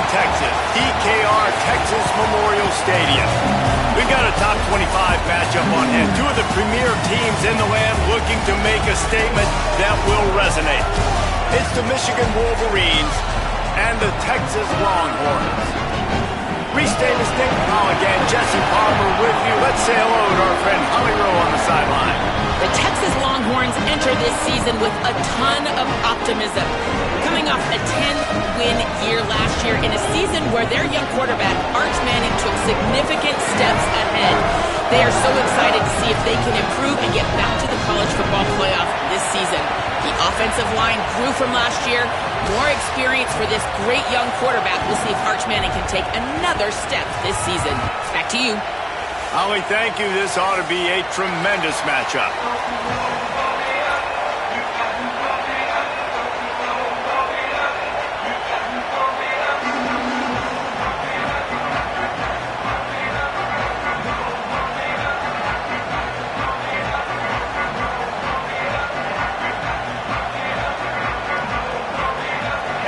Texas, DKR Texas Memorial Stadium. We've got a top 25 matchup on hand. Two of the premier teams in the land looking to make a statement that will resonate. It's the Michigan Wolverines and the Texas Longhorns. Restate his Nick again, Jesse Palmer with you. Let's say hello to our friend Holly Rowe on the sideline. The Texas Longhorns enter this season with a ton of optimism. Coming off a 10-win year last year in a season where their young quarterback, Arch Manning, took significant steps ahead. They are so excited to see if they can improve and get back to the college football playoff this season. The offensive line grew from last year. More experience for this great young quarterback. We'll see if Arch Manning can take another step this season. Back to you. Holly, thank you. This ought to be a tremendous matchup.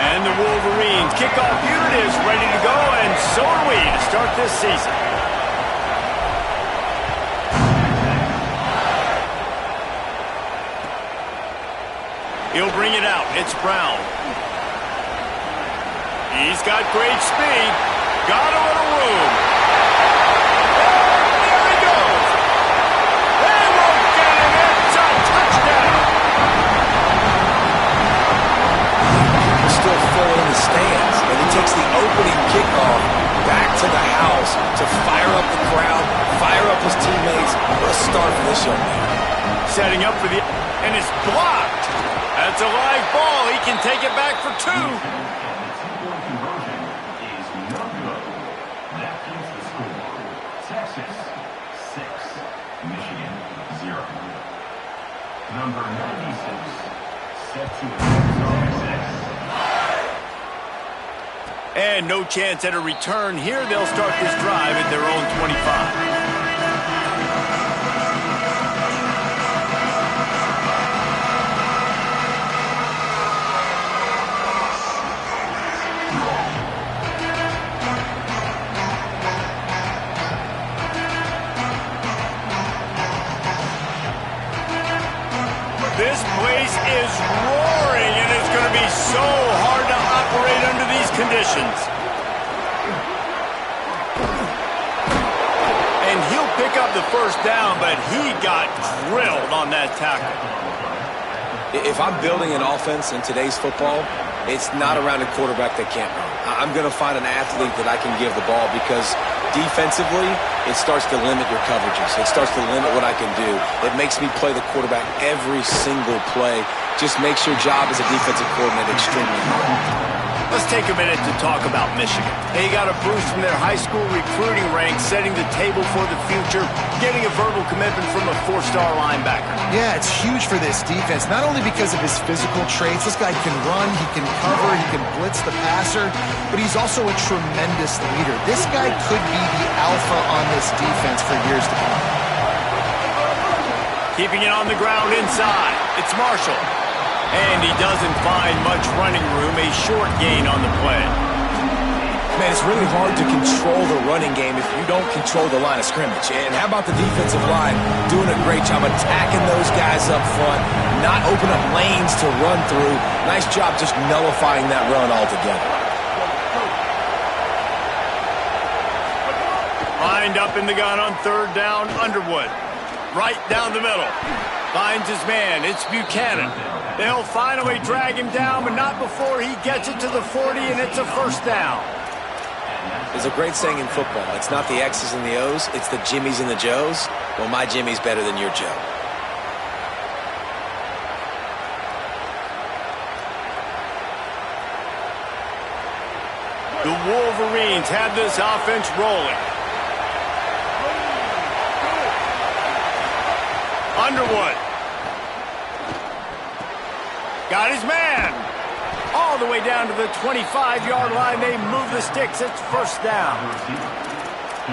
And the Wolverines kickoff unit is ready to go, and so are we to start this season. He'll bring it out. It's Brown. He's got great speed. Got a little room. There he goes. They won't get him. It's a touchdown. Still full in the stands, and he takes the opening kickoff back to the house to fire up the crowd, fire up his teammates. What a start for this young man. Setting up for the... and it's blocked. That's a live ball. He can take it back for two. That is the score. Texas 6, Michigan 0. Number 96, set to And no chance at a return here. They'll start this drive at their own 25. This place is roaring, and it's going to be so hard to operate under these conditions. And he'll pick up the first down, but he got drilled on that tackle. If I'm building an offense in today's football, it's not around a quarterback that can't run. I'm going to find an athlete that I can give the ball, because defensively, it starts to limit your coverages. It starts to limit what I can do. It makes me play the quarterback every single play. Just makes your job as a defensive coordinator extremely hard. Let's take a minute to talk about Michigan. They got a boost from their high school recruiting ranks, setting the table for the future, getting a verbal commitment from a four-star linebacker. Yeah, it's huge for this defense, not only because of his physical traits. This guy can run, he can cover, he can blitz the passer, but he's also a tremendous leader. This guy could be the alpha on this defense for years to come. Keeping it on the ground inside. It's Marshall. And he doesn't find much running room, a short gain on the play. Man, it's really hard to control the running game if you don't control the line of scrimmage. And how about the defensive line doing a great job attacking those guys up front, not open up lanes to run through. Nice job just nullifying that run altogether. Lined up in the gun on third down, Underwood. Right down the middle. Finds his man. It's Buchanan. They'll finally drag him down, but not before he gets it to the 40, and it's a first down. There's a great saying in football. It's not the X's and the O's, it's the Jimmies and the Joes. Well, my Jimmy's better than your Joe. The Wolverines have this offense rolling. Underwood. Got his man. All the way down to the 25-yard line. They move the sticks. It's first down.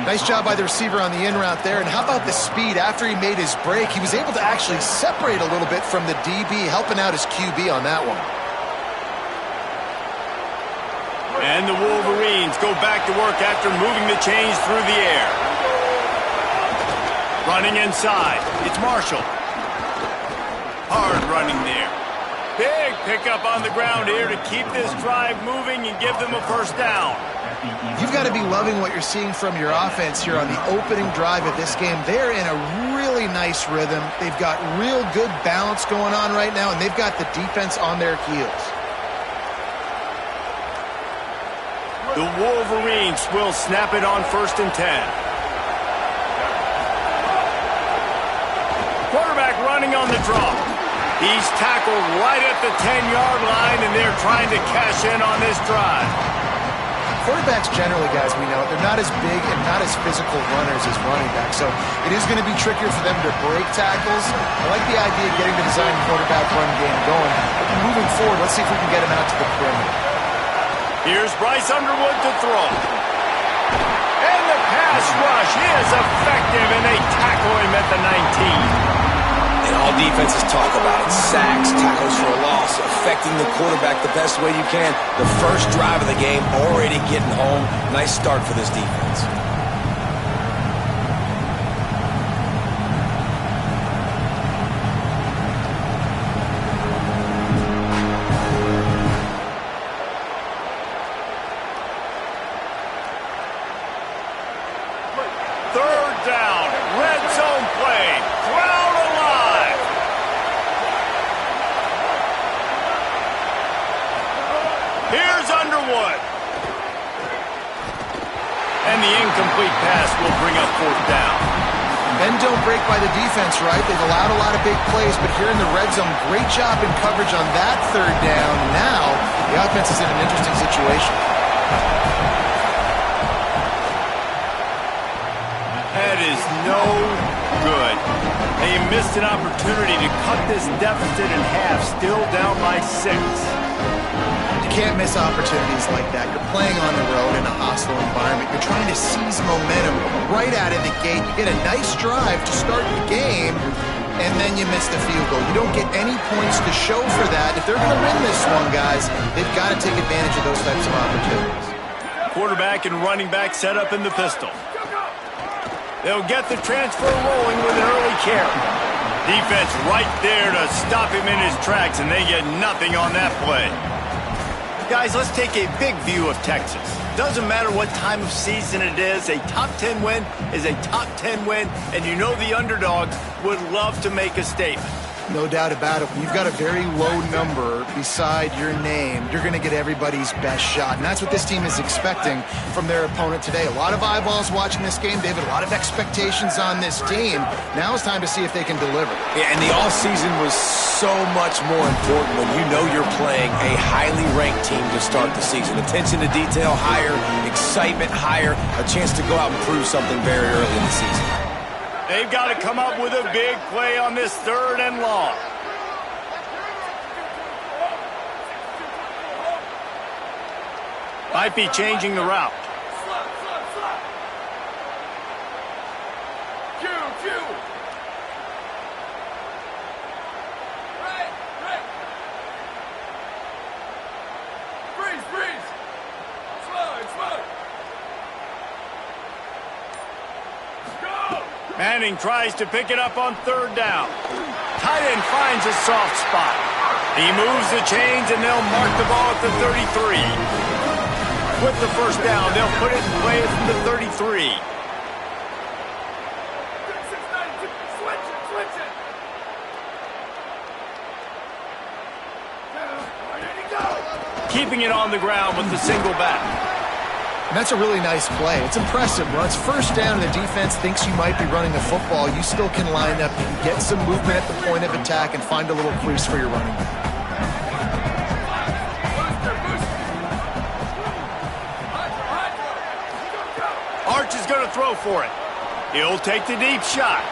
Nice job by the receiver on the in route there. And how about the speed? After he made his break, he was able to actually separate a little bit from the DB, helping out his QB on that one. And the Wolverines go back to work after moving the chains through the air. Running inside. It's Marshall. Hard running there. Big pickup on the ground here to keep this drive moving and give them a first down. You've got to be loving what you're seeing from your offense here on the opening drive of this game. They're in a really nice rhythm. They've got real good balance going on right now, and they've got the defense on their heels. The Wolverines will snap it on 1st and 10. Quarterback running on the draw. He's tackled right at the 10-yard line, and they're trying to cash in on this drive. Quarterbacks generally, guys, we know, they're not as big and not as physical runners as running backs, so it is going to be trickier for them to break tackles. I like the idea of getting the design quarterback run game going. But moving forward, let's see if we can get him out to the perimeter. Here's Bryce Underwood to throw. And the pass rush is effective, and they tackle him at the 19. And all defenses talk about it. Sacks, tackles for a loss, affecting the quarterback the best way you can. The first drive of the game, already getting home. Nice start for this defense. Third down, red zone play. Crowd alive. Here's Underwood. And the incomplete pass will bring up 4th down. Men don't break by the defense, right? They've allowed a lot of big plays, but here in the red zone, great job in coverage on that 3rd down. Now, the offense is in an interesting situation. That is no good. They missed an opportunity to cut this deficit in half, still down by 6. You can't miss opportunities like that. You're playing on the road in a hostile environment. You're trying to seize momentum right out of the gate. You get a nice drive to start the game, and then you miss the field goal. You don't get any points to show for that. If they're going to win this one, guys, they've got to take advantage of those types of opportunities. Quarterback and running back set up in the pistol. They'll get the transfer rolling with an early carry. Defense right there to stop him in his tracks, and they get nothing on that play. Guys, let's take a big view of Texas. Doesn't matter what time of season it is, a top 10 win is a top 10 win, and you know the underdogs would love to make a statement. No doubt about it. When you've got a very low number beside your name, you're going to get everybody's best shot. And that's what this team is expecting from their opponent today. A lot of eyeballs watching this game. David, a lot of expectations on this team. Now it's time to see if they can deliver. Yeah, and the offseason was so much more important when you know you're playing a highly ranked team to start the season. Attention to detail higher, excitement higher, a chance to go out and prove something very early in the season. They've got to come up with a big play on this 3rd and long. Might be changing the route. Manning tries to pick it up on 3rd down. Tight end finds a soft spot. He moves the chains, and they'll mark the ball at the 33. With the first down, they'll put it in play from the 33. Keeping it on the ground with the single back. And that's a really nice play. It's impressive. When it's first down and the defense thinks you might be running the football, you still can line up and get some movement at the point of attack and find a little crease for your running back. Arch is going to throw for it. He'll take the deep shot.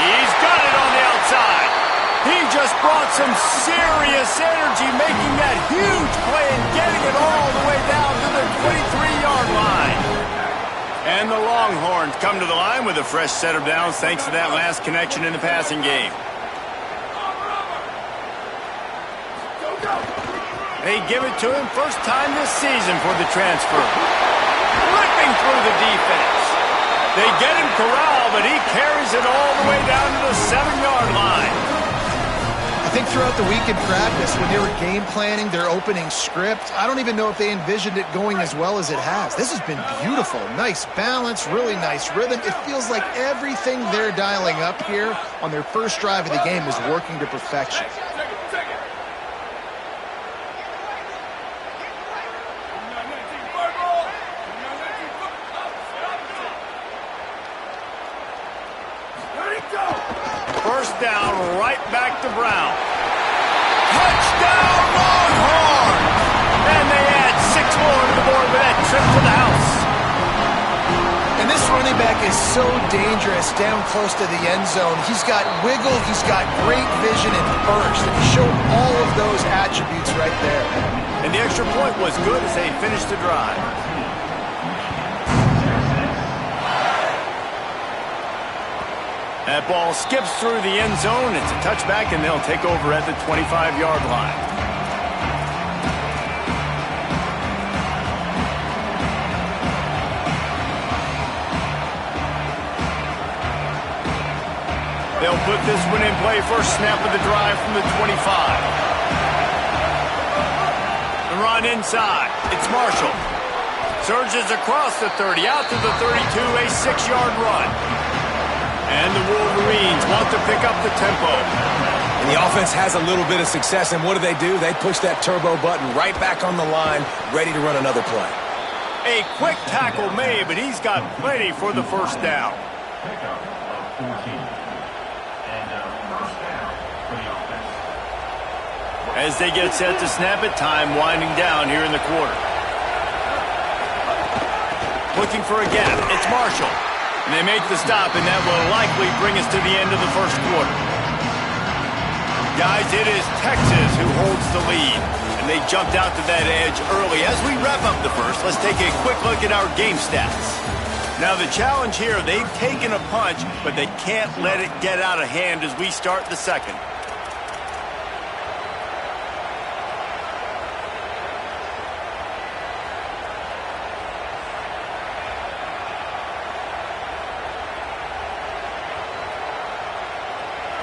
He's got it on the outside. He just brought some serious energy, making that huge play and getting it all the way down to the 23-yard line. And the Longhorns come to the line with a fresh set of downs thanks to that last connection in the passing game. They give it to him first time this season for the transfer. Ripping through the defense. They get him corralled, but he carries it all the way down to the 7-yard line. I think throughout the week in practice, when they were game planning their opening script, I don't even know if they envisioned it going as well as it has. This has been beautiful. Nice balance, really nice rhythm. It feels like everything they're dialing up here on their first drive of the game is working to perfection. First down, right back to Brown. Touchdown, Longhorn! And they add 6 more to the board with that trip to the house. And this running back is so dangerous down close to the end zone. He's got wiggle, he's got great vision and burst. And he showed all of those attributes right there. And the extra point was good as they finished the drive. That ball skips through the end zone. It's a touchback, and they'll take over at the 25-yard line. They'll put this one in play first snap of the drive from the 25. The run inside. It's Marshall. Surges across the 30, out to the 32, a 6-yard run. And the Wolverines want to pick up the tempo. And the offense has a little bit of success, and what do? They push that turbo button right back on the line, ready to run another play. A quick tackle made, but he's got plenty for the first down. Pickup of 14. And first down for the offense. As they get set to snap it, time winding down here in the quarter. Looking for a gap. It's Marshall. And they make the stop, and that will likely bring us to the end of the first quarter. Guys, it is Texas who holds the lead, and they jumped out to that edge early. As we wrap up the first, let's take a quick look at our game stats. Now, the challenge here, they've taken a punch, but they can't let it get out of hand as we start the second.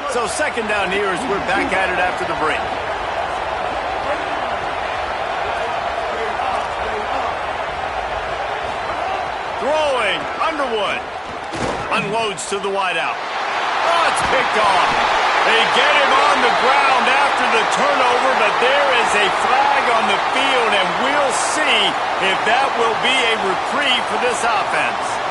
So second down here as we're back at it after the break. Throwing, Underwood. Unloads to the wideout. Oh, it's picked off. They get him on the ground after the turnover, but there is a flag on the field, and we'll see if that will be a reprieve for this offense.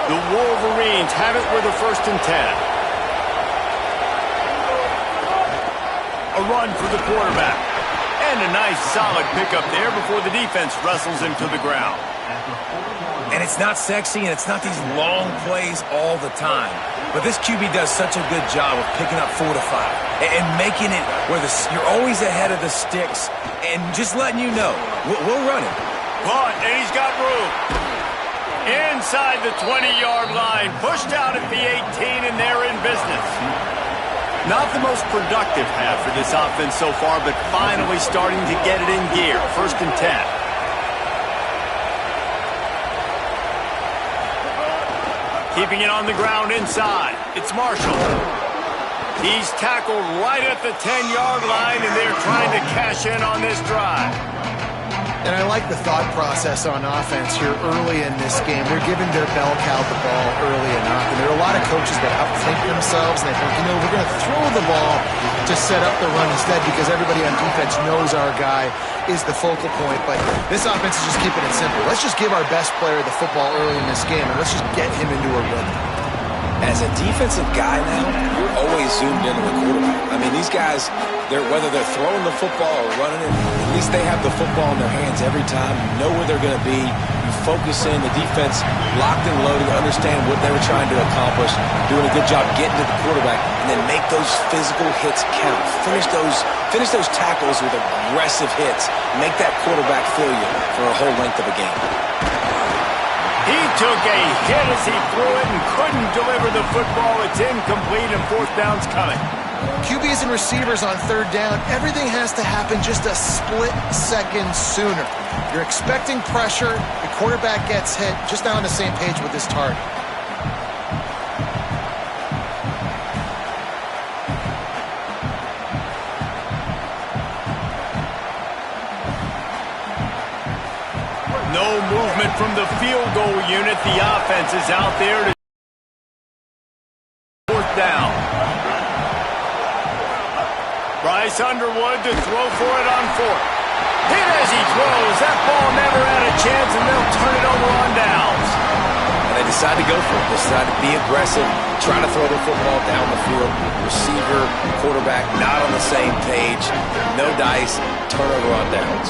The Wolverines have it with a 1st and 10. A run for the quarterback. And a nice solid pickup there before the defense wrestles him to the ground. And it's not sexy, and it's not these long plays all the time. But this QB does such a good job of picking up 4 to 5 and making it where you're always ahead of the sticks and just letting you know, we'll run it. Punt, and he's got room. Inside the 20-yard line, pushed out at the 18, and they're in business. Not the most productive half for this offense so far, but finally starting to get it in gear. 1st and 10. Keeping it on the ground inside. It's Marshall. He's tackled right at the 10-yard line, and they're trying to cash in on this drive. And I like the thought process on offense here early in this game. They're giving their bell cow the ball early enough. And there are a lot of coaches that outthink themselves, and they think, we're going to throw the ball to set up the run instead because everybody on defense knows our guy is the focal point. But this offense is just keeping it simple. Let's just give our best player the football early in this game, and let's just get him into a rhythm. As a defensive guy now, you're always zoomed into the quarterback. I mean, these guys, whether they're throwing the football or running it, at least they have the football in their hands every time. You know where they're going to be. You focus in, the defense locked and loaded, understand what they were trying to accomplish, doing a good job getting to the quarterback, and then make those physical hits count. Finish those tackles with aggressive hits. Make that quarterback feel you for a whole length of a game. He took a hit as he threw it and couldn't deliver the football. It's incomplete, and 4th down's coming. QBs and receivers on third down, everything has to happen just a split second sooner. You're expecting pressure, the quarterback gets hit, just not on the same page with his target. No movement from the field goal unit. The offense is out there to fourth down. Bryce Underwood to throw for it on fourth. Hit as he throws. That ball never had a chance, and they'll turn it over on downs. And they decide to go for it. They decide to be aggressive, try to throw the football down the field. Receiver, quarterback, not on the same page. No dice, turnover on downs.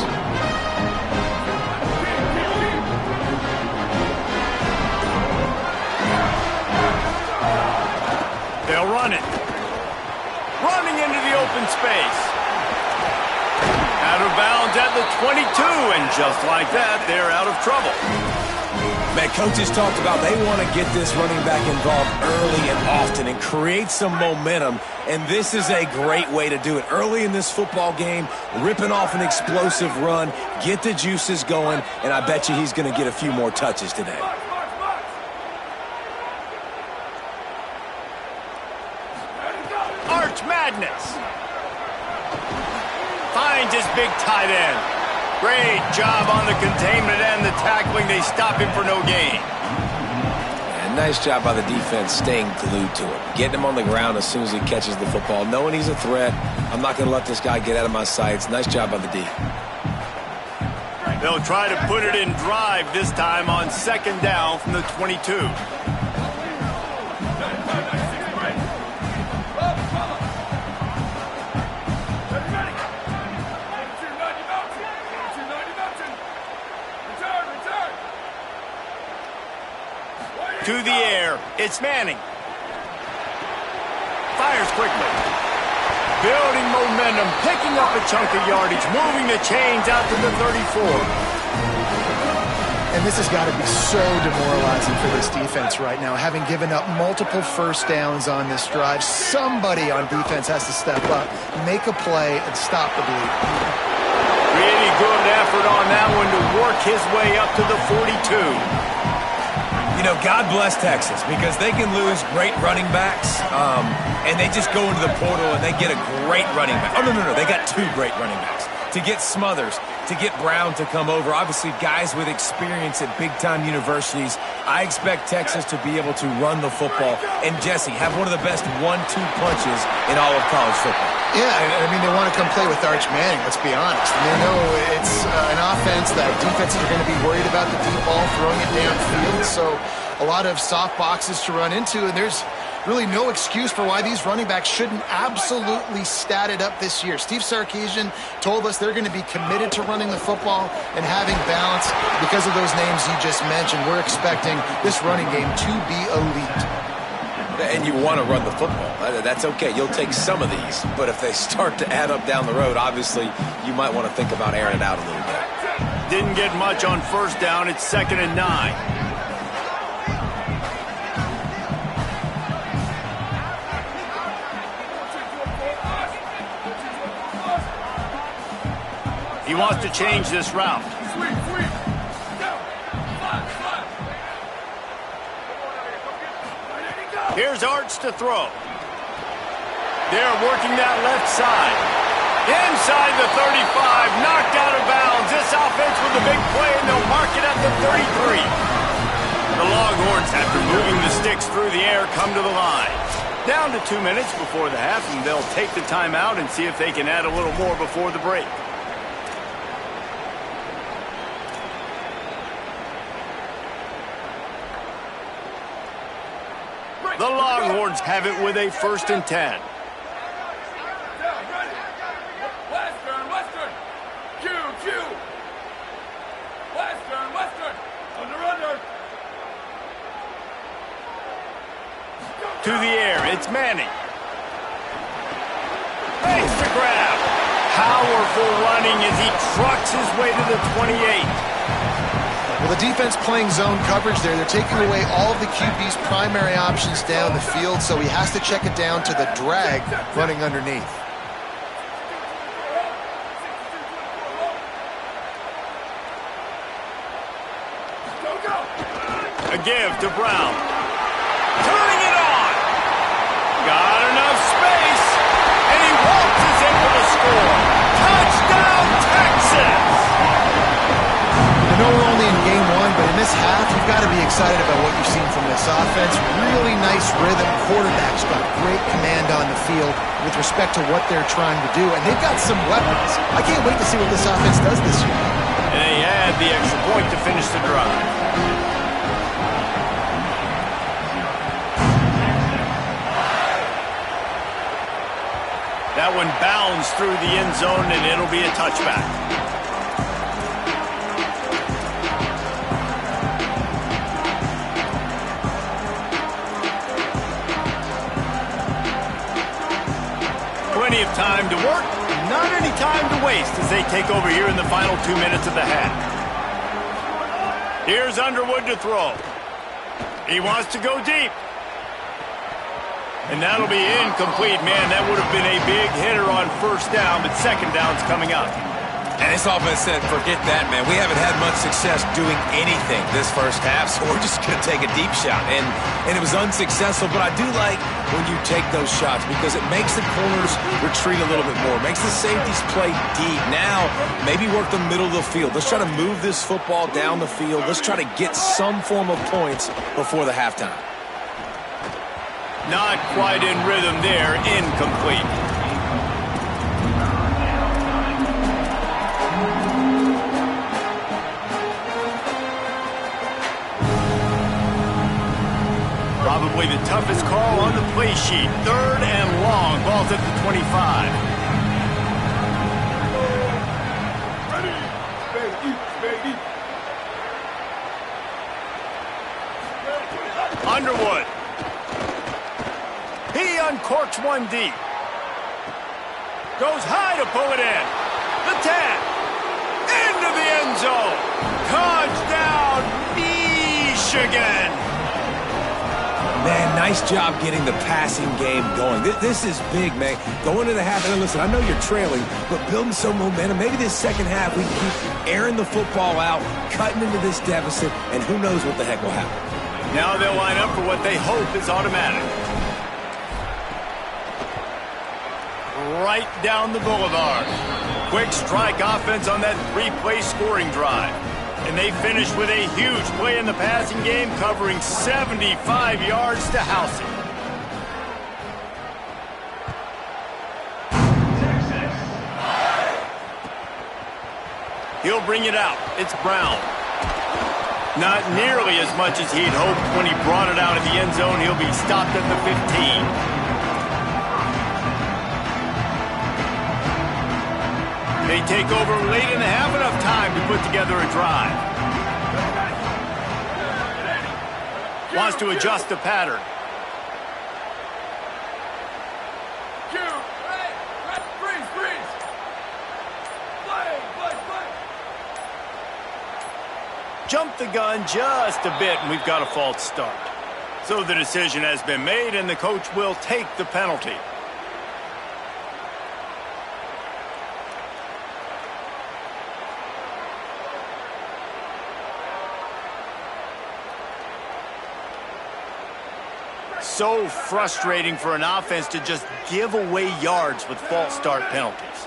They'll run it. Running into the open space. Out of bounds at the 22, and just like that, they're out of trouble. Man, coaches talked about they want to get this running back involved early and often and create some momentum, and this is a great way to do it. Early in this football game, ripping off an explosive run, get the juices going, and I bet you he's going to get a few more touches today. Arch Madness. Finds his big tight end. Great job on the containment and the tackling. They stop him for no gain. And nice job by the defense staying glued to him. Getting him on the ground as soon as he catches the football. Knowing he's a threat. I'm not going to let this guy get out of my sights. Nice job by the D. They'll try to put it in drive this time on second down from the 22. To the air, it's Manning. Fires quickly. Building momentum, picking up a chunk of yardage, moving the chains out to the 34. And this has got to be so demoralizing for this defense right now. Having given up multiple first downs on this drive, somebody on defense has to step up, make a play, and stop the bleed. Really good effort on that one to work his way up to the 42. You know, God bless Texas because they can lose great running backs, and they just go into the portal and they get a great running back. Oh, no, they got two great running backs. To get Smothers, to get Brown to come over, obviously guys with experience at big-time universities. I expect Texas to be able to run the football and, Jesse, have one of the best 1-2 punches in all of college football. Yeah, I mean, they want to come play with Arch Manning, let's be honest. And they know it's an offense that defenses are going to be worried about the deep ball, throwing it downfield. So a lot of soft boxes to run into, and there's really no excuse for why these running backs shouldn't absolutely stat it up this year. Steve Sarkisian told us they're going to be committed to running the football and having balance because of those names you just mentioned. We're expecting this running game to be elite. And you want to run the football. That's okay. You'll take some of these. But if they start to add up down the road, obviously you might want to think about airing it out a little bit. Didn't get much on first down. It's 2nd and 9. He wants to change this route. Here's Arch to throw. They're working that left side. Inside the 35, knocked out of bounds. This offense with a big play, and they'll mark it at the 33. The Longhorns, after moving the sticks through the air, come to the line. Down to 2 minutes before the half, and they'll take the timeout and see if they can add a little more before the break. The Longhorns have it with a 1st and 10. Western. Q. Western. Under. To the air, it's Manning. Makes the grab. Powerful running as he trucks his way to the 28. Well, Well, the defense playing zone coverage there. They're taking away all of the QB's primary options down the field, so he has to check it down to the drag running underneath. A give to Brown. Turning it on. Got enough space. And he waltzes in for the score. Touchdown, Texas! I know we're only in game one, but in this half, you've got to be excited about what you've seen from this offense. Really nice rhythm. Quarterback's got great command on the field with respect to what they're trying to do. And they've got some weapons. I can't wait to see what this offense does this year. And they had the extra point to finish the drive. That one bounds through the end zone, and it'll be a touchback. Plenty of time to work, not any time to waste as they take over here in the final 2 minutes of the half. Here's Underwood to throw. He wants to go deep. And that'll be incomplete. Man, that would have been a big hitter on first down, but second down's coming up. And this offense said, forget that, man. We haven't had much success doing anything this first half, so we're just going to take a deep shot. And it was unsuccessful, but I do like when you take those shots because it makes the corners retreat a little bit more. It makes the safeties play deep. Now, maybe work the middle of the field. Let's try to move this football down the field. Let's try to get some form of points before the halftime. Not quite in rhythm there. Incomplete. Probably the toughest call on the play sheet. 3rd and long. Ball's at the 25. Underwood. He uncorks one deep. Goes high to pull it in. The 10. Into the end zone. Touchdown, Michigan. Man, nice job getting the passing game going. This is big, man. Going into the half, and listen, I know you're trailing, but building some momentum. Maybe this second half we can keep airing the football out, cutting into this deficit, and who knows what the heck will happen. Now they'll line up for what they hope is automatic. Right down the boulevard. Quick strike offense on that 3-play scoring drive. And they finish with a huge play in the passing game, covering 75 yards to house it. He'll bring it out. It's Brown. Not nearly as much as he'd hoped when he brought it out of the end zone. He'll be stopped at the 15. They take over late in the half, enough time to put together a drive. Wants to adjust the pattern. Jump the gun just a bit, and we've got a false start. So the decision has been made, and the coach will take the penalty. So frustrating for an offense to just give away yards with false start penalties.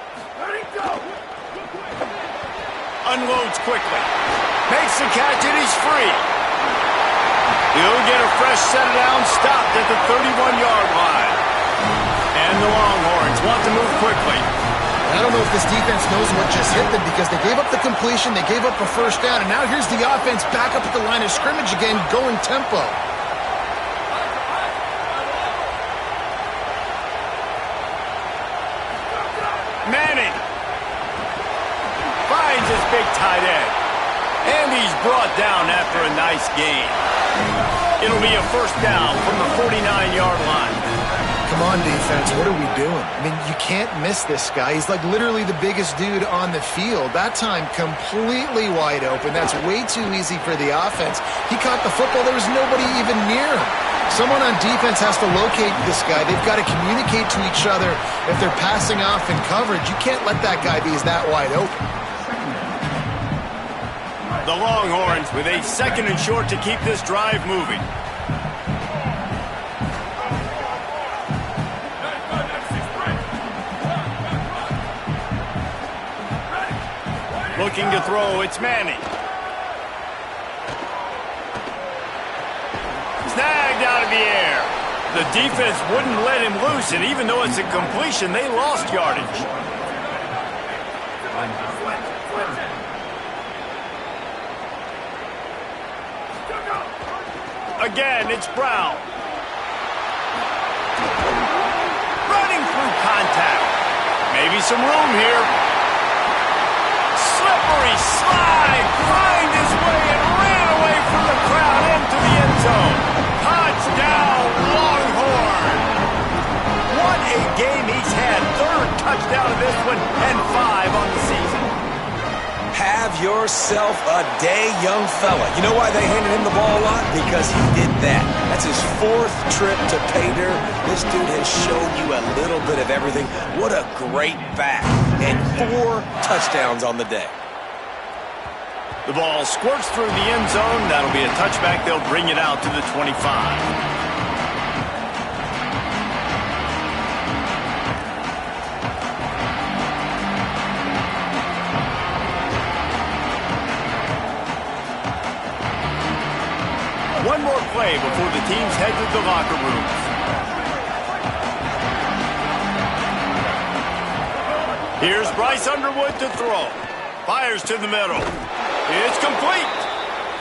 Unloads quickly. Makes the catch and he's free. He'll get a fresh set down, stopped at the 31-yard line. And the Longhorns want to move quickly. I don't know if this defense knows what just hit them because they gave up the completion, they gave up a first down, and now here's the offense back up at the line of scrimmage again, going tempo. Manning finds his big tight end. And he's brought down after a nice gain. It'll be a first down from the 49-yard line. Come on, defense. What are we doing? I mean, you can't miss this guy. He's like literally the biggest dude on the field. That time, completely wide open. That's way too easy for the offense. He caught the football. There was nobody even near him. Someone on defense has to locate this guy. They've got to communicate to each other if they're passing off in coverage. You can't let that guy be that wide open. The Longhorns with a 2nd and short to keep this drive moving. Looking to throw, it's Manning. Snagged out of the air. The defense wouldn't let him loose, and even though it's a completion, they lost yardage. Again, it's Brown. Running through contact. Maybe some room here. Slippery slide. Find his way and ran away from the crowd into the end zone. Touchdown, Longhorn. What a game he's had. 3rd touchdown of this one and 5 on the season. Have yourself a day, young fella. You know why they handed him the ball a lot? Because he did that. That's his 4th trip to pay dirt. This dude has shown you a little bit of everything. What a great back. And 4 touchdowns on the day. The ball squirts through the end zone. That'll be a touchback. They'll bring it out to the 25. One more play before the teams head to the locker rooms. Here's Bryce Underwood to throw. Fires to the middle. It's complete.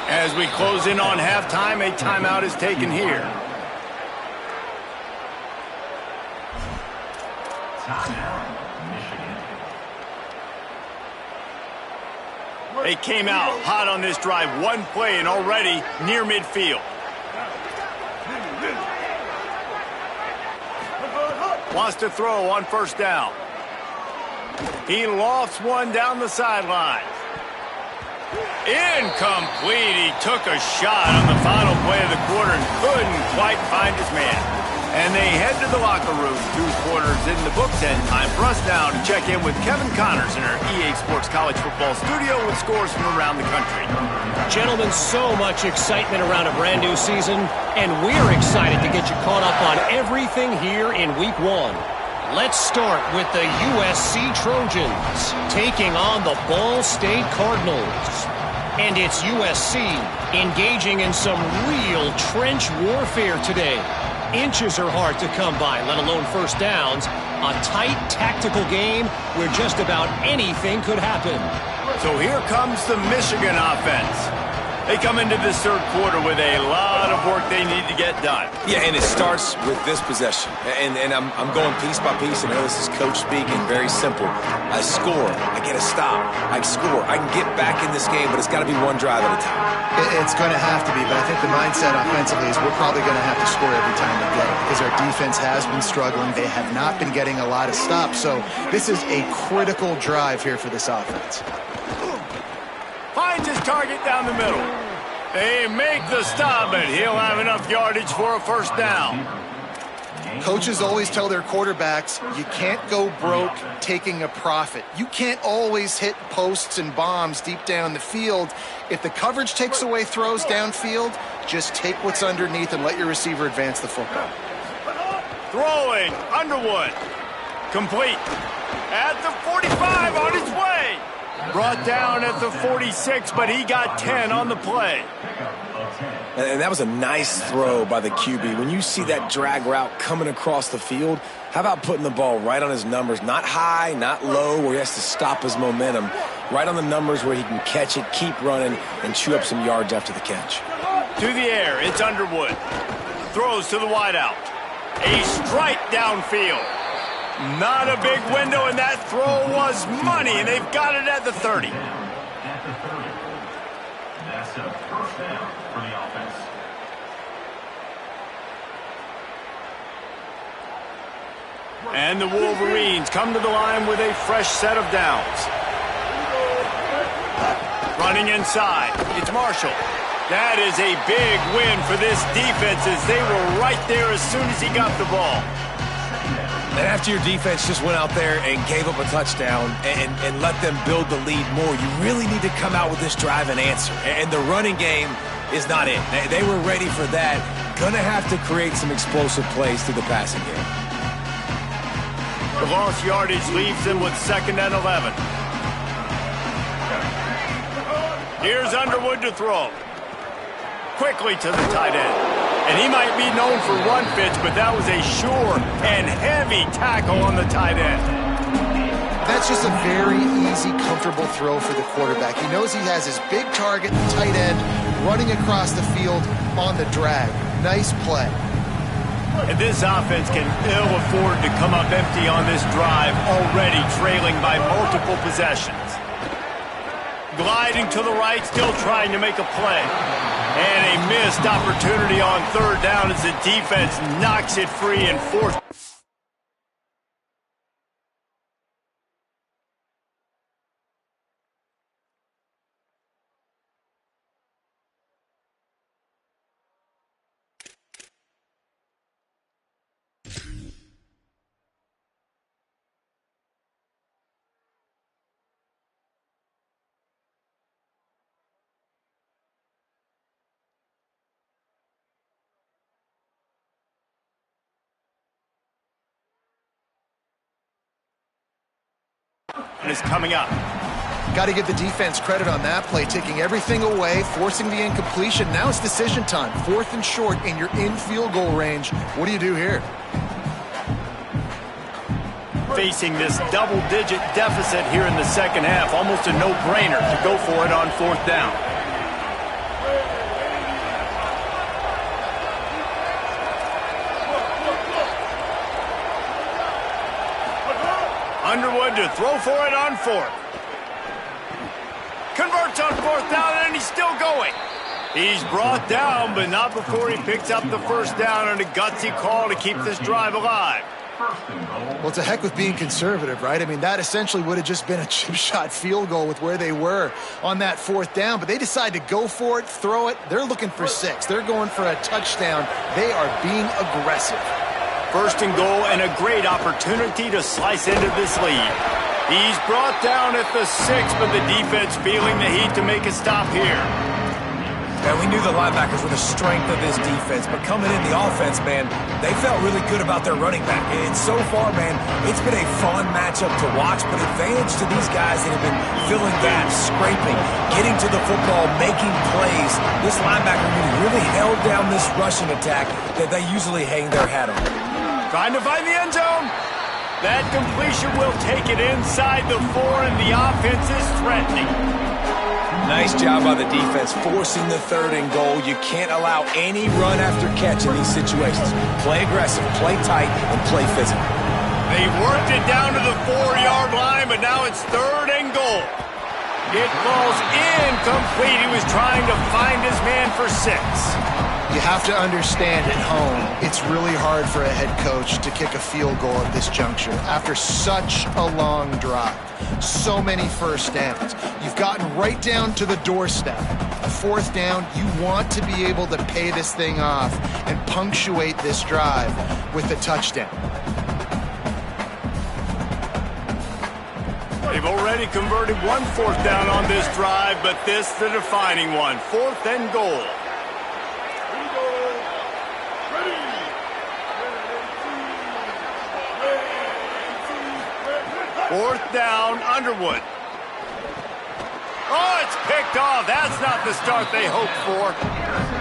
As we close in on halftime, a timeout is taken here. Timeout, Michigan. They came out hot on this drive. One play and already near midfield. Wants to throw on 1st down. He lofts one down the sideline. Incomplete. He took a shot on the final play of the quarter and couldn't quite find his man. And they head to the locker room. 2 quarters in the books, and time for us now to check in with Kevin Connors in our EA Sports College Football studio with scores from around the country. Gentlemen, so much excitement around a brand new season, and we're excited to get you caught up on everything here in Week 1. Let's start with the USC Trojans taking on the Ball State Cardinals. And it's USC engaging in some real trench warfare today. Inches are hard to come by, let alone 1st downs. A tight tactical game where just about anything could happen. So here comes the Michigan offense. They come into this 3rd quarter with a lot of work they need to get done. Yeah, and it starts with this possession. And I'm going piece by piece, and I know this is coach speaking, very simple. I score, I get a stop, I score. I can get back in this game, but it's got to be one drive at a time. It's going to have to be, but I think the mindset offensively is we're probably going to have to score every time we play because our defense has been struggling. They have not been getting a lot of stops, so this is a critical drive here for this offense. Finds his target down the middle. They make the stop, but he'll have enough yardage for a 1st down. Coaches always tell their quarterbacks, you can't go broke taking a profit. You can't always hit posts and bombs deep down the field. If the coverage takes away throws downfield, just take what's underneath and let your receiver advance the football. Throwing, Underwood. Complete. At the 45, on his way. Brought down at the 46, but he got 10 on the play. And that was a nice throw by the QB. When you see that drag route coming across the field, how about putting the ball right on his numbers? Not high, not low, where he has to stop his momentum. Right on the numbers where he can catch it, keep running, and chew up some yards after the catch. To the air, it's Underwood. Throws to the wideout. A strike downfield. Not a big window, and that throw was money, and they've got it at the 30. At the 30. That's a 1st down for the offense. And the Wolverines come to the line with a fresh set of downs. Running inside, it's Marshall. That is a big win for this defense as they were right there as soon as he got the ball. And after your defense just went out there and gave up a touchdown and let them build the lead more, you really need to come out with this drive and answer. And the running game is not it. They were ready for that. Gonna have to create some explosive plays through the passing game. The lost yardage leaves them with 2nd and 11. Here's Underwood to throw. Quickly to the tight end. And he might be known for run fits, but that was a sure and heavy tackle on the tight end. That's just a very easy, comfortable throw for the quarterback. He knows he has his big target, the tight end, running across the field on the drag. Nice play. And this offense can ill afford to come up empty on this drive, already trailing by multiple possessions. Gliding to the right, still trying to make a play. And a missed opportunity on 3rd down as the defense knocks it free in 4th. Is coming up. Got to give the defense credit on that play, taking everything away, forcing the incompletion. Now it's decision time. 4th and short, and you're in field goal range. What do you do here? Facing this double-digit deficit here in the 2nd half, almost a no-brainer to go for it on 4th down. Underwood to throw for it on 4th. Converts on 4th down, and he's still going. He's brought down, but not before he picks up the 1st down on a gutsy call to keep this drive alive. Well, it's a heck with being conservative, right? I mean, that essentially would have just been a chip shot field goal with where they were on that 4th down, but they decide to go for it, throw it. They're looking for 6. They're going for a touchdown. They are being aggressive. 1st and goal, and a great opportunity to slice into this lead. He's brought down at the 6, but the defense feeling the heat to make a stop here. And we knew the linebackers were the strength of this defense, but coming in the offense, man, they felt really good about their running back. And so far, man, it's been a fun matchup to watch, but advantage to these guys that have been filling gaps, scraping, getting to the football, making plays. This linebacker really held down this rushing attack that they usually hang their hat on. Trying to find the end zone. That completion will take it inside the 4, and the offense is threatening. Nice job by the defense forcing the 3rd and goal. You can't allow any run after catch in these situations. Play aggressive, play tight, and play physical. They worked it down to the 4-yard line, but now it's 3rd and goal. It falls incomplete. He was trying to find his man for 6. You have to understand at home, it's really hard for a head coach to kick a field goal at this juncture after such a long drive. So many 1st downs. You've gotten right down to the doorstep. A 4th down, you want to be able to pay this thing off and punctuate this drive with a touchdown. They've already converted one 4th down on this drive, but this the defining one. 4th and goal. 4th down, Underwood. Oh, it's picked off. That's not the start they hoped for.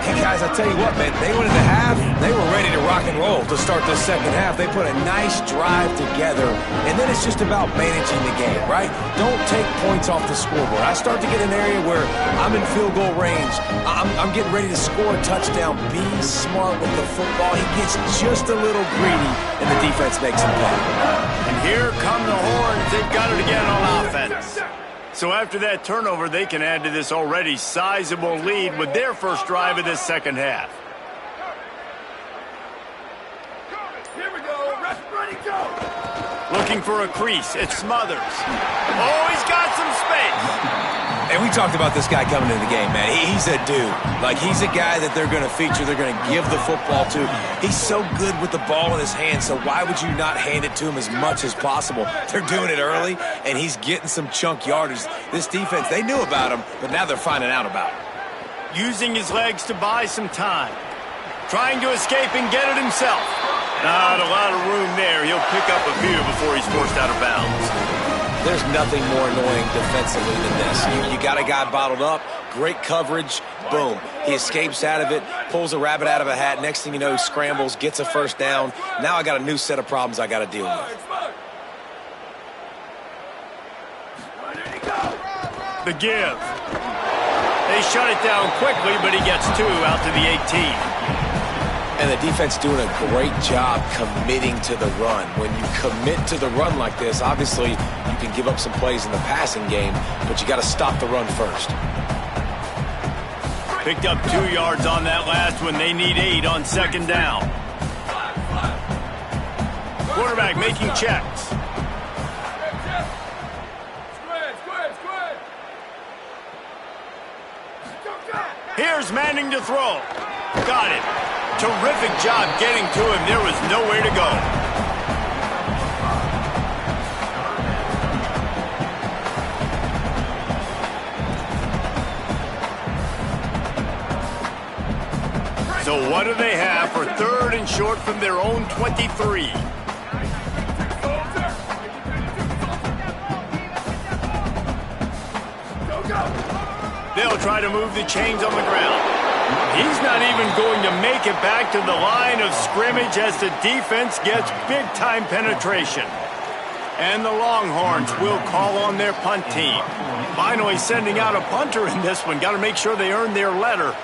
Hey, guys, I tell you what, man, they went into half. They were ready to rock and roll to start this 2nd half. They put a nice drive together, and then it's just about managing the game, right? Don't take points off the scoreboard. I start to get an area where I'm in field goal range. I'm getting ready to score a touchdown. Be smart with the football. He gets just a little greedy, and the defense makes him pay. And here come the horns. They've got it again on offense. So after that turnover, they can add to this already sizable lead with their first drive of this 2nd half. Here we go. Ready, go. Looking for a crease. It smothers. Oh, he's got some space. And we talked about this guy coming into the game, man. He's a dude. Like, he's a guy that they're going to feature, they're going to give the football to. He's so good with the ball in his hand, so why would you not hand it to him as much as possible? They're doing it early, and he's getting some chunk yardage. This defense, they knew about him, but now they're finding out about him. Using his legs to buy some time. Trying to escape and get it himself. Not a lot of room there. He'll pick up a few before he's forced out of bounds. There's nothing more annoying defensively than this. You got a guy bottled up, great coverage, boom. He escapes out of it, pulls a rabbit out of a hat. Next thing you know, he scrambles, gets a first down. Now I got a new set of problems I got to deal with. The give. They shut it down quickly, but he gets two out to the 18. And the defense doing a great job committing to the run. When you commit to the run like this, obviously you can give up some plays in the passing game, but you got to stop the run first. Picked up 2 yards on that last one. They need 8 on second down. Quarterback making checks. Here's Manning to throw. Got it. Terrific job getting to him. There was nowhere to go. So what do they have for 3rd and short from their own 23? They'll try to move the chains on the ground. He's not even going to make it back to the line of scrimmage as the defense gets big-time penetration. And the Longhorns will call on their punt team. Finally sending out a punter in this one. Got to make sure they earn their letter.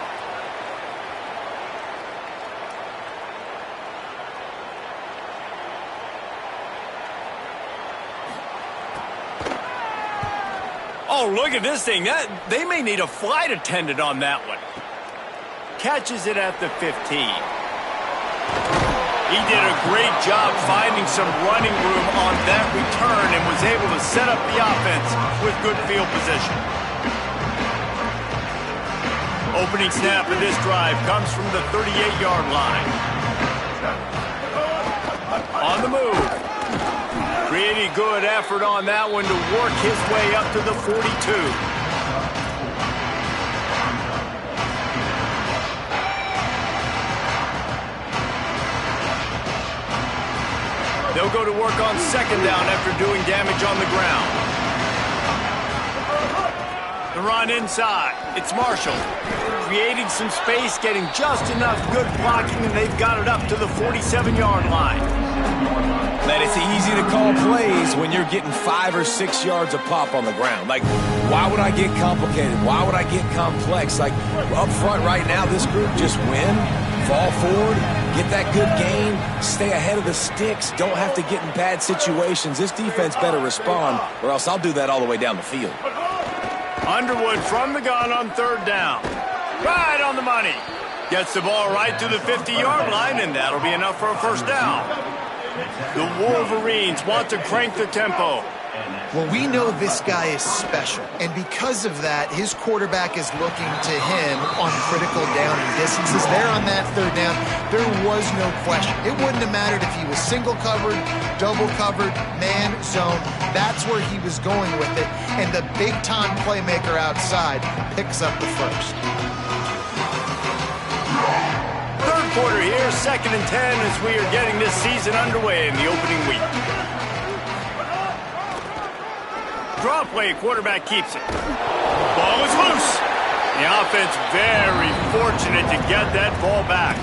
Oh, look at this thing. They may need a flight attendant on that one. Catches it at the 15. He did a great job finding some running room on that return and was able to set up the offense with good field position. Opening snap of this drive comes from the 38-yard line. On the move. Pretty good effort on that one to work his way up to the 42. They'll go to work on second down after doing damage on the ground. The run inside. It's Marshall. Creating some space, getting just enough good blocking, and they've got it up to the 47-yard line. Man, it's easy to call plays when you're getting 5 or 6 yards a pop on the ground. Like, why would I get complicated? Why would I get complex? Like, up front right now, this group just win, fall forward, get that good gain, stay ahead of the sticks, don't have to get in bad situations. This defense better respond, or else I'll do that all the way down the field. Underwood from the gun on third down. Right on the money. Gets the ball right to the 50-yard line, and that'll be enough for a first down. The Wolverines want to crank the tempo. Well, we know this guy is special, and because of that, his quarterback is looking to him on critical down and distances. There on that third down, there was no question. It wouldn't have mattered if he was single covered, double covered, man, zone. That's where he was going with it, and the big-time playmaker outside picks up the first. Third quarter here, 2nd and 10 as we are getting this season underway in the opening week. Draw play, quarterback keeps it. Ball is loose. The offense very fortunate to get that ball back.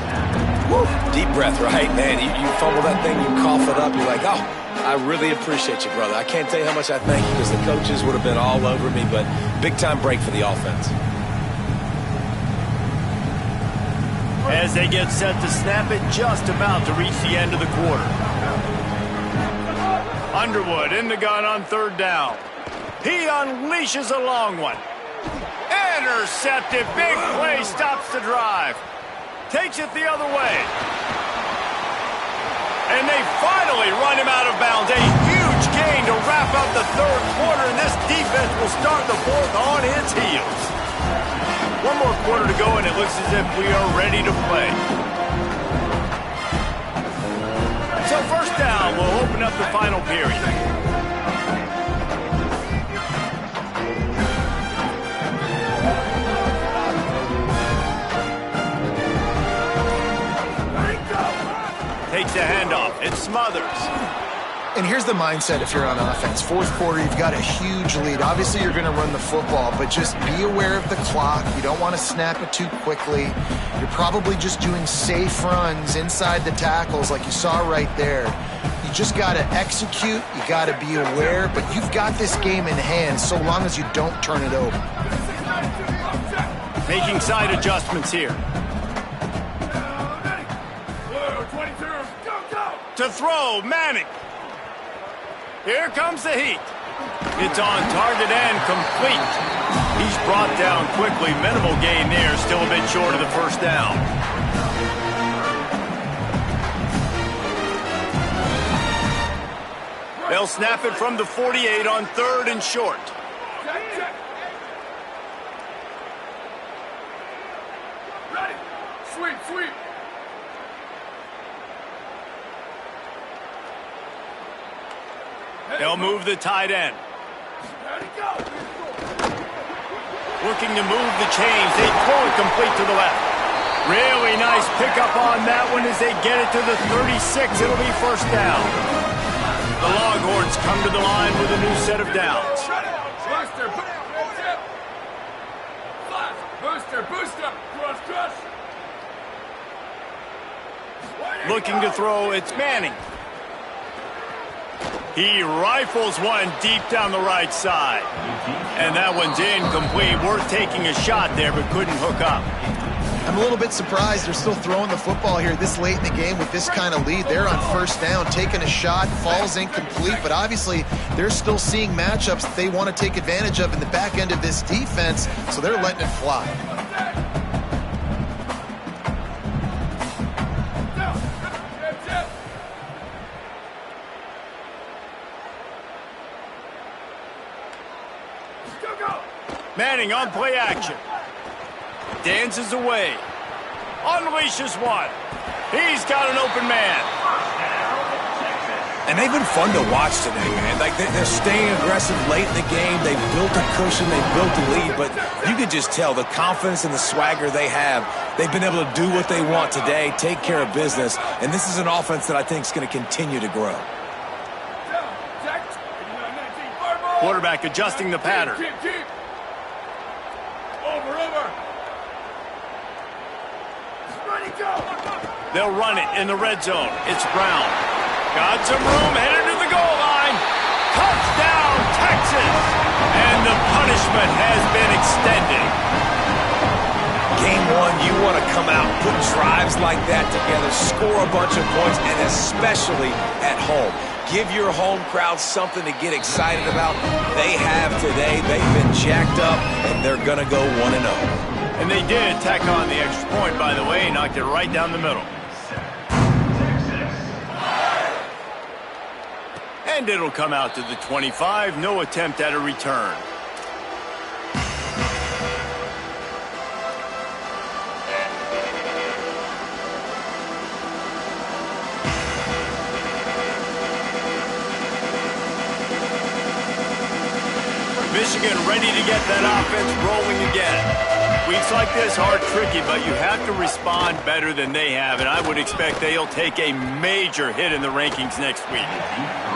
Woo. Deep breath, right, man? You fumble that thing, you cough it up, you're like, oh, I really appreciate you, brother. I can't tell you how much I thank you because the coaches would have been all over me, but big-time break for the offense. As they get set to snap it, just about to reach the end of the quarter. Underwood in the gun on third down. He unleashes a long one. Intercepted. Big play stops the drive. Takes it the other way. And they finally run him out of bounds. A huge start the fourth on its heels. One more quarter to go, and it looks as if we are ready to play. So first down, we'll open up the final period. Takes the handoff. It smothers. And here's the mindset if you're on offense. Fourth quarter, you've got a huge lead. Obviously, you're going to run the football, but just be aware of the clock. You don't want to snap it too quickly. You're probably just doing safe runs inside the tackles like you saw right there. You just got to execute. You got to be aware, but you've got this game in hand so long as you don't turn it over. Making side adjustments here. To throw, Manning. Here comes the heat. It's on target and complete. He's brought down quickly. Minimal gain there. Still a bit short of the first down. They'll snap it from the 48 on 3rd and short. Ready. Sweep, sweep. They'll move the tight end. Looking to move the chains. They throw it complete to the left. Really nice pickup on that one as they get it to the 36. It'll be first down. The Longhorns come to the line with a new set of downs. Booster, booster, cross, cross. Looking to throw, it's Manning. He rifles one deep down the right side. And that one's incomplete. Worth taking a shot there, but couldn't hook up. I'm a little bit surprised they're still throwing the football here this late in the game with this kind of lead. They're on first down, taking a shot, falls incomplete, but obviously they're still seeing matchups that they want to take advantage of in the back end of this defense, so they're letting it fly. Manning on play action. Dances away. Unleashes one. He's got an open man. And they've been fun to watch today, man. Like, they're staying aggressive late in the game. They've built a cushion. They've built a lead. But you can just tell the confidence and the swagger they have. They've been able to do what they want today, take care of business. And this is an offense that I think is going to continue to grow. Quarterback adjusting the pattern. Keep. Over. Ready, go. They'll run it in the red zone. It's Brown. Got some room, headed to the goal line. Touchdown, Texas! And the punishment has been extended. Game one, you want to come out, put drives like that together, score a bunch of points, and especially at home. Give your home crowd something to get excited about. They have today. They've been jacked up, and they're going to go 1-0. And they did tack on the extra point, by the way, knocked it right down the middle. And it'll come out to the 25. No attempt at a return. Michigan ready to get that offense rolling again. Weeks like this are tricky, but you have to respond better than they have, and I would expect they'll take a major hit in the rankings next week.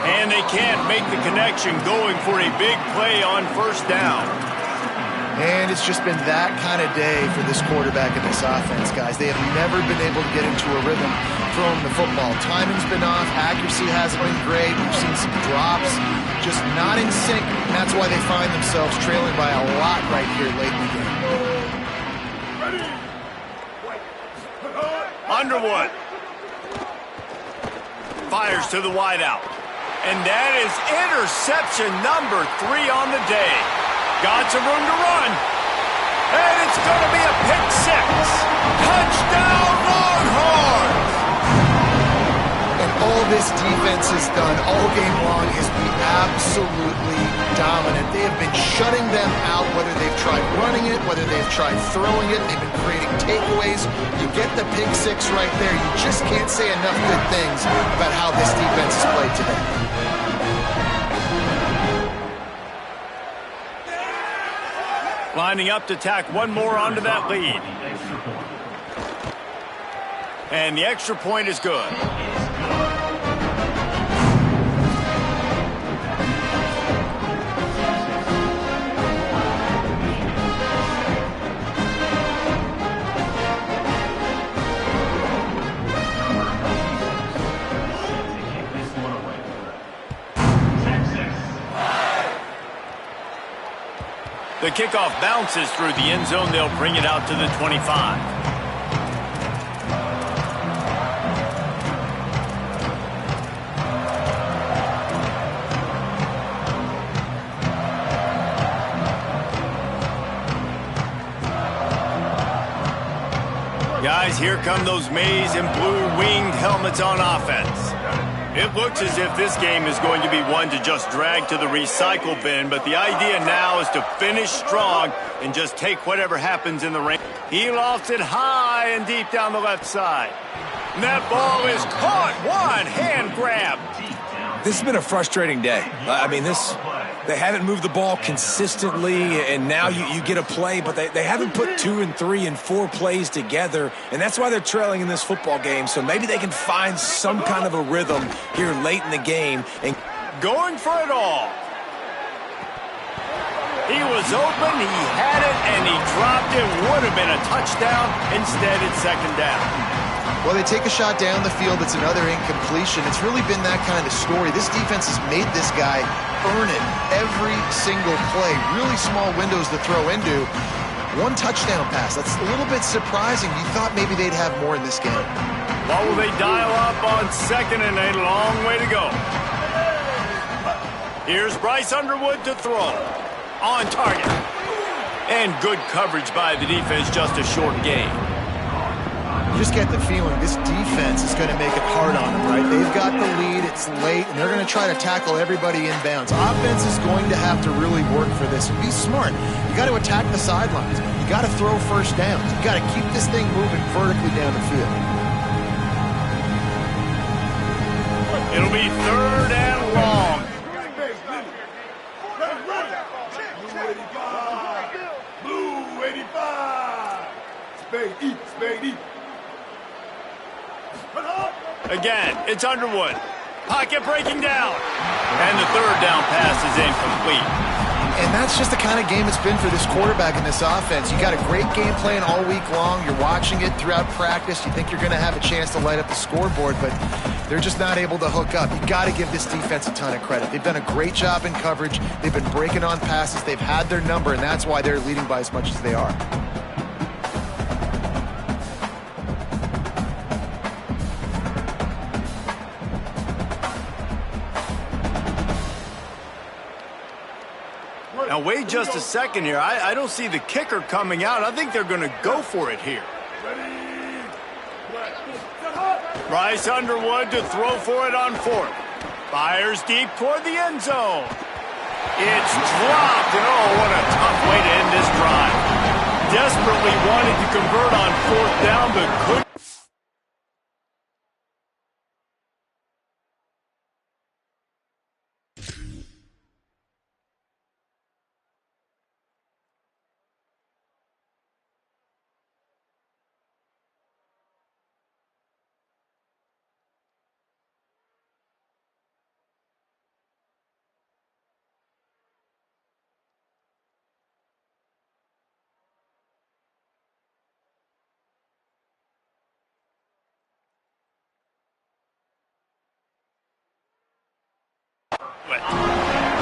And they can't make the connection going for a big play on first down. And it's just been that kind of day for this quarterback and this offense, guys. They have never been able to get into a rhythm throwing the football. Timing's been off. Accuracy hasn't been great. We've seen some drops. Just not in sync. And that's why they find themselves trailing by a lot right here late in the game. Underwood. Fires to the wideout. And that is interception number 3 on the day. Got some room to run. And it's going to be a pick 6. Touchdown, Longhorns! And all this defense has done all game long is be absolutely dominant. They have been shutting them out, whether they've tried running it, whether they've tried throwing it. They've been creating takeaways. You get the pick six right there. You just can't say enough good things about how this defense has played today. Lining up to tack one more onto that lead. And the extra point is good. The kickoff bounces through the end zone. They'll bring it out to the 25. Guys, here come those maize and blue winged helmets on offense. It looks as if this game is going to be one to just drag to the recycle bin, but the idea now is to finish strong and just take whatever happens in the rain. He lofts it high and deep down the left side. And that ball is caught. One hand grab. This has been a frustrating day. I mean, they haven't moved the ball consistently, and now you get a play, but they haven't put 2 and 3 and 4 plays together, and that's why they're trailing in this football game. So maybe they can find some kind of a rhythm here late in the game. And going for it all. He was open, he had it, and he dropped it. Would have been a touchdown. Instead, it's second down. Well, they take a shot down the field. It's another incompletion. It's really been that kind of story. This defense has made this guy earn it every single play. Really small windows to throw into. One touchdown pass. That's a little bit surprising. You thought maybe they'd have more in this game. What will they dial up on second and a long way to go? Here's Bryce Underwood to throw. On target. And good coverage by the defense, just a short gain. You just get the feeling this defense is going to make it hard on them, right? They've got the lead, it's late, and they're going to try to tackle everybody inbounds. Offense is going to have to really work for this and be smart. You got to attack the sidelines. You got to throw first downs. You got to keep this thing moving vertically down the field. It'll be third and long. Blue 85. Spade eat. Again, it's Underwood. Pocket breaking down. And the third down pass is incomplete. And that's just the kind of game it's been for this quarterback in this offense. You got a great game plan all week long. You're watching it throughout practice. You think you're going to have a chance to light up the scoreboard, but they're just not able to hook up. You got to give this defense a ton of credit. They've done a great job in coverage. They've been breaking on passes. They've had their number, and that's why they're leading by as much as they are. Now, wait just a second here. I don't see the kicker coming out. I think they're going to go for it here. Bryce Underwood to throw for it on fourth. Fires deep toward the end zone. It's dropped, and oh, what a tough way to end this drive. Desperately wanted to convert on fourth down, but couldn't.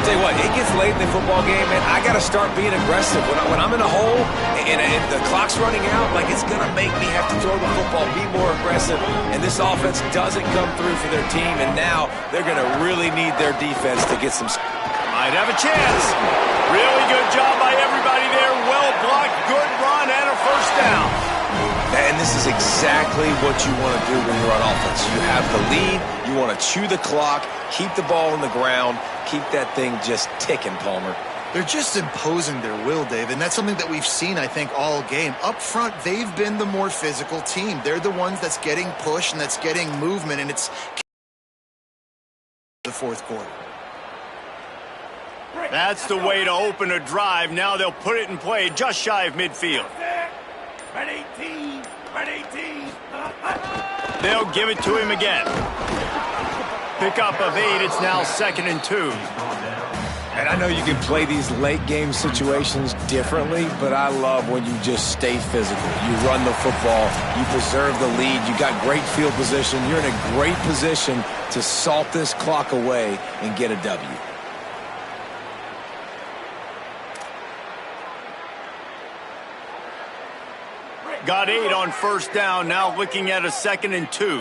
Tell you what, it gets late in the football game, man. I got to start being aggressive. When I'm in a hole and the clock's running out, like, it's going to make me have to throw the football, be more aggressive. And this offense doesn't come through for their team, and now they're going to really need their defense to get some. Might have a chance. Really good job by everybody there. Well blocked, good run, and a first down. And this is exactly what you want to do when you're on offense. You have the lead, you want to chew the clock, keep the ball on the ground, keep that thing just ticking, Palmer. They're just imposing their will, Dave, and that's something that we've seen, I think, all game. Up front, they've been the more physical team. They're the ones that's getting pushed and that's getting movement, and it's the fourth quarter. That's the way to open a drive. Now they'll put it in play just shy of midfield. Red 18, red 18. They'll give it to him again. Pickup of 8. It's now 2nd and 2. And I know you can play these late game situations differently, but I love when you just stay physical. You run the football, you preserve the lead, you got great field position. You're in a great position to salt this clock away and get a W. Got 8 on first down, now looking at a 2nd and 2.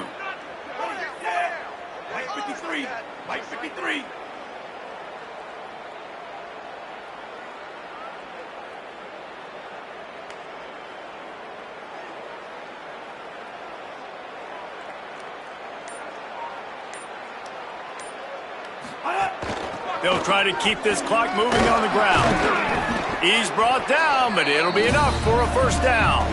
White 53, white 53. They'll try to keep this clock moving on the ground. He's brought down, but it'll be enough for a first down.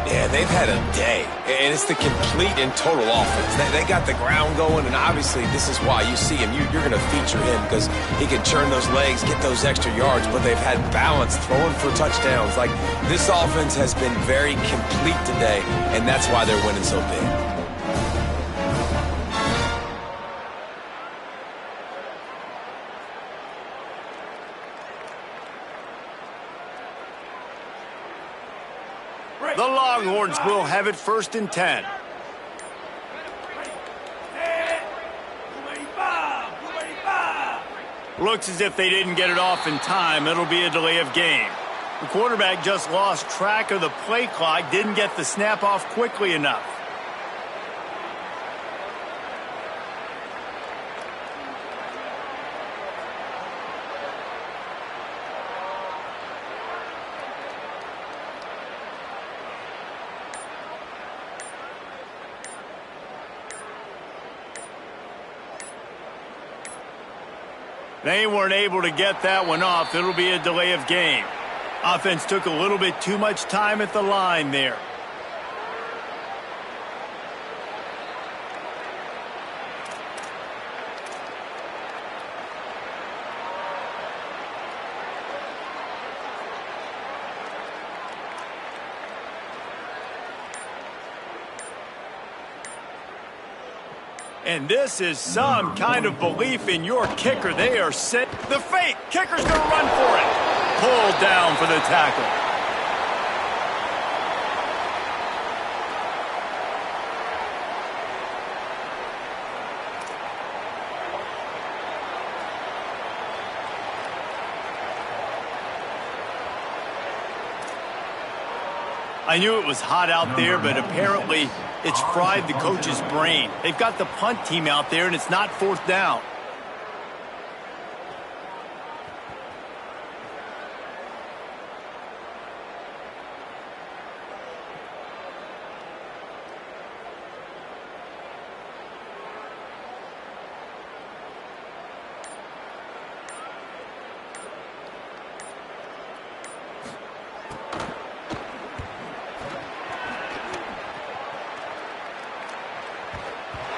Yeah, they've had a day, and it's the complete and total offense. They got the ground going, and obviously this is why you see him. You're going to feature him because he can churn those legs, get those extra yards, but they've had balance, throwing for touchdowns. Like, this offense has been very complete today, and that's why they're winning so big. The Longhorns will have it 1st and 10. Looks as if they didn't get it off in time. It'll be a delay of game. The quarterback just lost track of the play clock, didn't get the snap off quickly enough. They weren't able to get that one off. It'll be a delay of game. Offense took a little bit too much time at the line there. And this is some kind of belief in your kicker. They are set. The fake. Kicker's going to run for it. Pulled down for the tackle. I knew it was hot out there, but apparently it's fried the coach's brain. They've got the punt team out there, and it's not 4th down.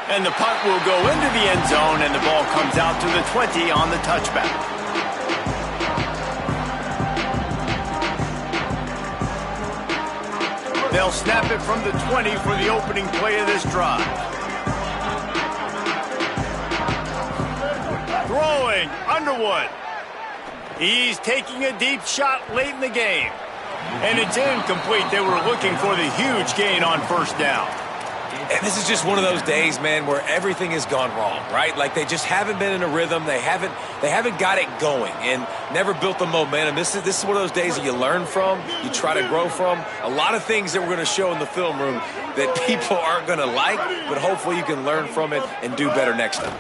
And the punt will go into the end zone, and the ball comes out to the 20 on the touchback. They'll snap it from the 20 for the opening play of this drive. Throwing, Underwood. He's taking a deep shot late in the game. And it's incomplete. They were looking for the huge gain on first down. And this is just one of those days, man, where everything has gone wrong, right? Like, they just haven't been in a rhythm. They haven't got it going and never built the momentum. This is one of those days that you learn from, you try to grow from. A lot of things that we're going to show in the film room that people aren't going to like, but hopefully you can learn from it and do better next time.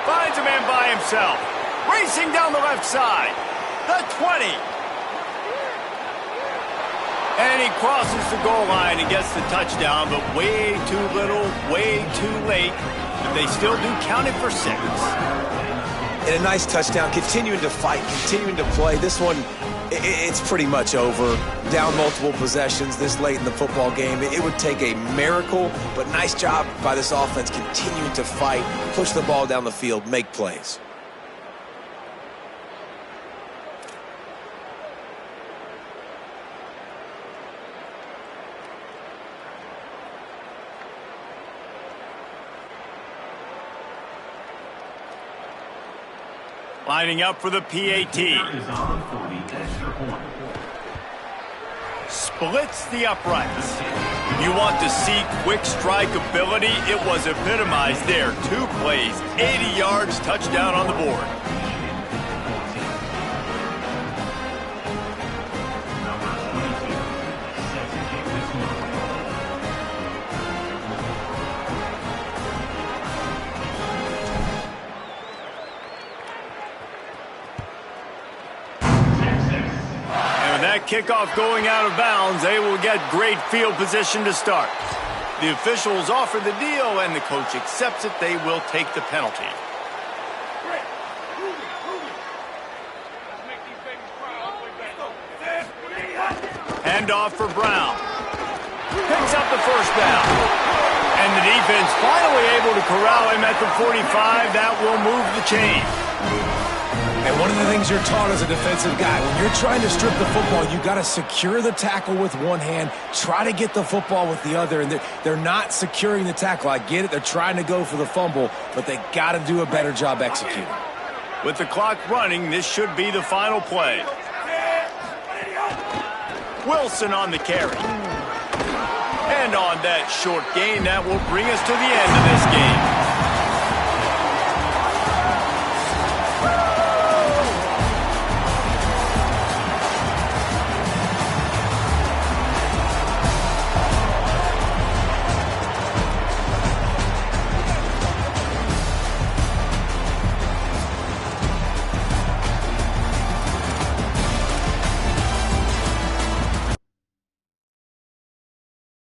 Finds a man by himself. Racing down the left side. The 20. And he crosses the goal line and gets the touchdown, but way too little, way too late. But they still do count it for 6. And a nice touchdown, continuing to fight, continuing to play. This one, it's pretty much over. Down multiple possessions this late in the football game. It would take a miracle, but nice job by this offense continuing to fight, push the ball down the field, make plays. Lining up for the PAT. Splits the uprights. You want to see quick strike ability? It was epitomized there. 2 plays, 80 yards, touchdown on the board. Kickoff going out of bounds. They will get great field position to start. The officials offer the deal, and the coach accepts it. They will take the penalty. Handoff for Brown. Picks up the first down. And the defense finally able to corral him at the 45. That will move the chain. And one of the things you're taught as a defensive guy, when you're trying to strip the football, you got to secure the tackle with one hand, try to get the football with the other, and they're not securing the tackle. I get it. They're trying to go for the fumble, but they got to do a better job executing. With the clock running, this should be the final play. Wilson on the carry. And on that short gain, that will bring us to the end of this game.